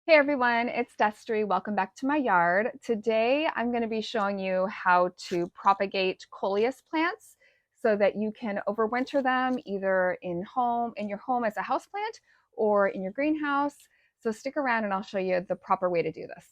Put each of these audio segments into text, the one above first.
Hey everyone, it's Destry. Welcome back to my yard. Today I'm going to be showing you how to propagate coleus plants so that you can overwinter them either in your home as a houseplant or in your greenhouse. So stick around and I'll show you the proper way to do this.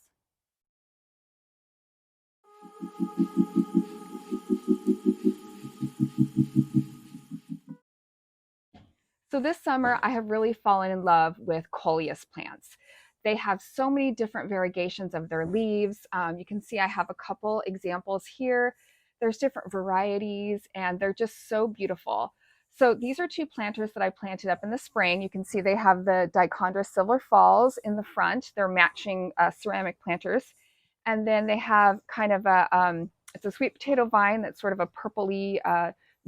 So this summer I have really fallen in love with coleus plants. They have so many different variegations of their leaves. You can see I have a couple examples here. There's different varieties and they're just so beautiful. So these are two planters that I planted up in the spring. You can see they have the Dichondra Silver Falls in the front. They're matching ceramic planters. And then they have kind of it's a sweet potato vine that's sort of a purpley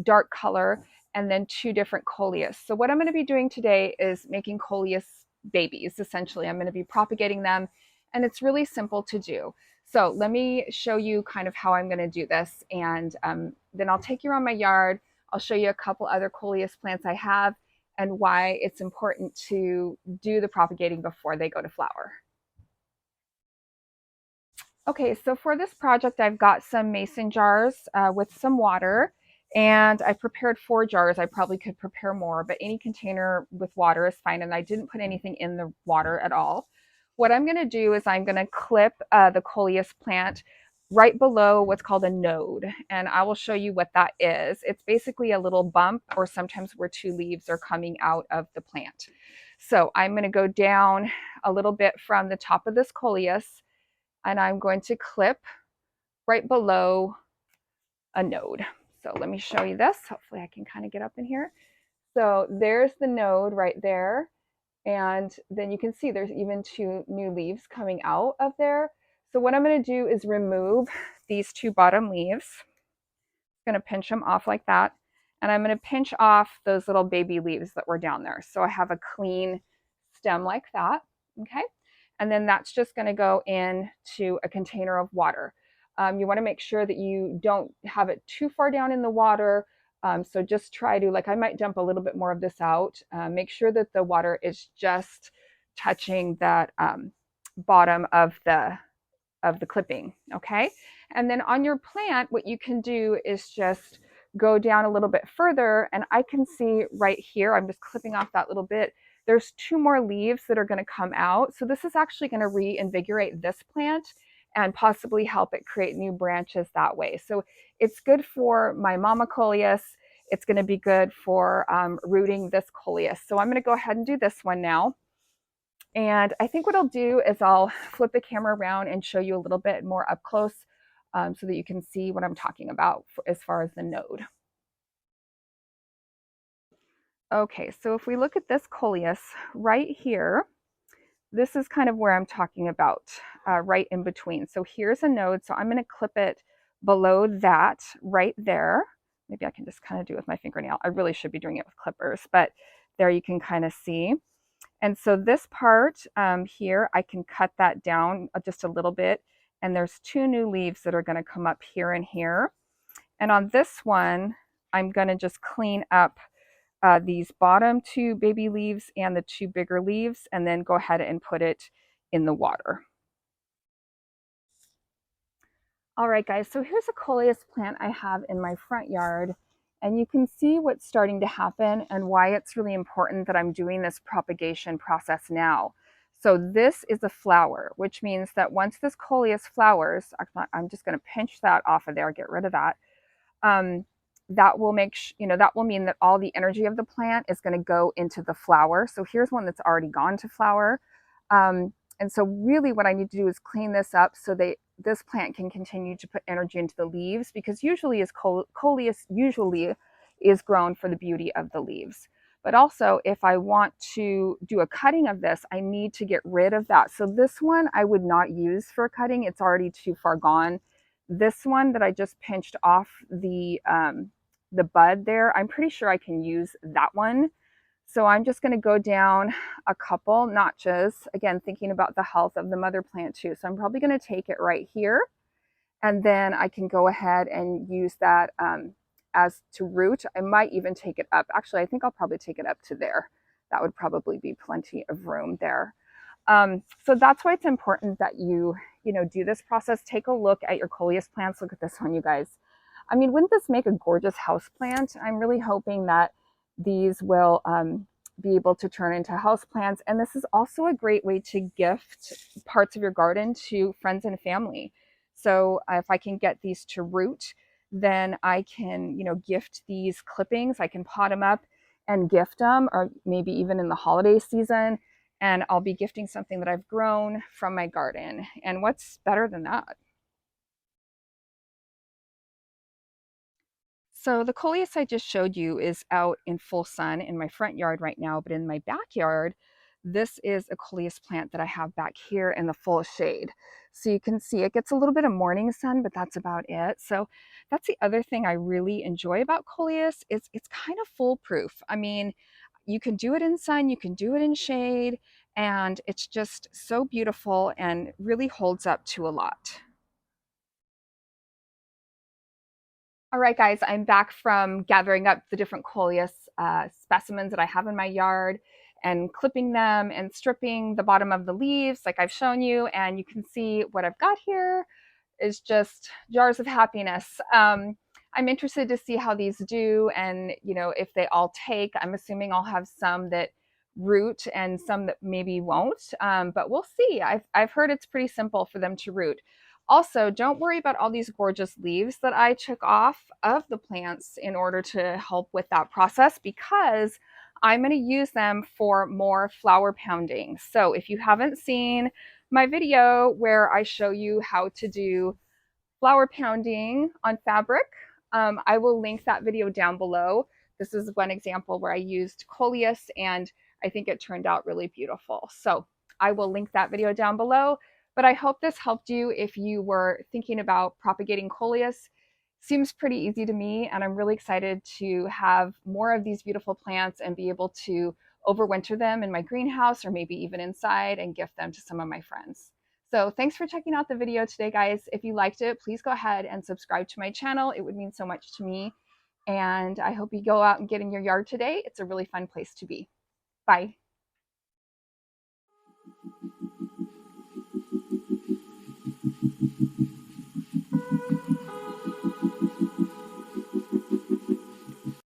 dark color, and then two different coleus. So what I'm going to be doing today is making coleus babies. Essentially, I'm going to be propagating them, and it's really simple to do. So let me show you kind of how I'm going to do this, and then I'll take you around my yard. I'll show you a couple other coleus plants I have and why it's important to do the propagating before they go to flower. Okay, so for this project, I've got some mason jars with some water, and I prepared 4 jars. I probably could prepare more, but any container with water is fine, and I didn't put anything in the water at all. What I'm going to do is I'm going to clip the coleus plant right below what's called a node, and I will show you what that is. It's basically a little bump, or sometimes where 2 leaves are coming out of the plant. So I'm going to go down a little bit from the top of this coleus, and I'm going to clip right below a node. So let me show you this. Hopefully I can kind of get up in here. So there's the node right there. And then you can see there's even 2 new leaves coming out of there. So what I'm going to do is remove these 2 bottom leaves. I'm going to pinch them off like that. And I'm going to pinch off those little baby leaves that were down there. So I have a clean stem like that. Okay. And then that's just going to go into a container of water. You want to make sure that you don't have it too far down in the water. So just try to, like I might dump a little bit more of this out. Make sure that the water is just touching that bottom of the clipping, okay? And then on your plant, what you can do is just go down a little bit further, and I can see right here, I'm just clipping off that little bit, there's 2 more leaves that are going to come out. So this is actually going to reinvigorate this plant and possibly help it create new branches that way. So it's good for my mama coleus. It's going to be good for rooting this coleus. So I'm going to go ahead and do this one now. And I think what I'll do is I'll flip the camera around and show you a little bit more up close so that you can see what I'm talking about as far as the node. Okay, so if we look at this coleus right here, this is kind of where I'm talking about, right in between. So here's a node, so I'm going to clip it below that right there. Maybe I can just kind of do it with my fingernail. I really should be doing it with clippers, but there you can kind of see. And so this part here, I can cut that down just a little bit. And there's 2 new leaves that are going to come up here and here. And on this one, I'm going to just clean up these bottom 2 baby leaves and the 2 bigger leaves, and then go ahead and put it in the water. All right, guys, so here's a coleus plant I have in my front yard. And you can see what's starting to happen and why it's really important that I'm doing this propagation process now. So this is a flower, which means that once this coleus flowers, I'm just going to pinch that off of there, get rid of that. That will that will mean that all the energy of the plant is going to go into the flower. So here's one that's already gone to flower. And so really what I need to do is clean this up so that this plant can continue to put energy into the leaves, because usually coleus usually is grown for the beauty of the leaves. But also, if I want to do a cutting of this, I need to get rid of that. So this one I would not use for cutting. It's already too far gone. This one that I just pinched off the bud there, I'm pretty sure I can use that one. So I'm just going to go down a couple notches, again, thinking about the health of the mother plant too. So I'm probably going to take it right here, and then I can go ahead and use that as to root. I might even take it up. Actually, I think I'll probably take it up to there. That would probably be plenty of room there. So that's why it's important that you know, do this process. Take a look at your coleus plants. Look at this one, you guys. I mean, wouldn't this make a gorgeous house plant? I'm really hoping that these will be able to turn into house plants. And this is also a great way to gift parts of your garden to friends and family. So if I can get these to root, then I can, you know, gift these clippings. I can pot them up and gift them, or maybe even in the holiday season. And I'll be gifting something that I've grown from my garden. And what's better than that? So the coleus I just showed you is out in full sun in my front yard right now, but in my backyard, this is a coleus plant that I have back here in the full shade. So you can see it gets a little bit of morning sun, but that's about it. So that's the other thing I really enjoy about coleus is it's kind of foolproof. I mean, you can do it in sun, you can do it in shade, and it's just so beautiful and really holds up to a lot. All right, guys, I'm back from gathering up the different coleus specimens that I have in my yard and clipping them and stripping the bottom of the leaves like I've shown you. And you can see what I've got here is just jars of happiness. I'm interested to see how these do and, you know, if they all take. I'm assuming I'll have some that root and some that maybe won't, but we'll see. I've heard it's pretty simple for them to root. Also, don't worry about all these gorgeous leaves that I took off of the plants in order to help with that process, because I'm going to use them for more flower pounding. So if you haven't seen my video where I show you how to do flower pounding on fabric, I will link that video down below. This is one example where I used coleus and I think it turned out really beautiful. So I will link that video down below. But I hope this helped you if you were thinking about propagating coleus. Seems pretty easy to me, and I'm really excited to have more of these beautiful plants and be able to overwinter them in my greenhouse or maybe even inside and gift them to some of my friends. So thanks for checking out the video today, guys. If you liked it, please go ahead and subscribe to my channel. It would mean so much to me. And I hope you go out and get in your yard today. It's a really fun place to be. Bye.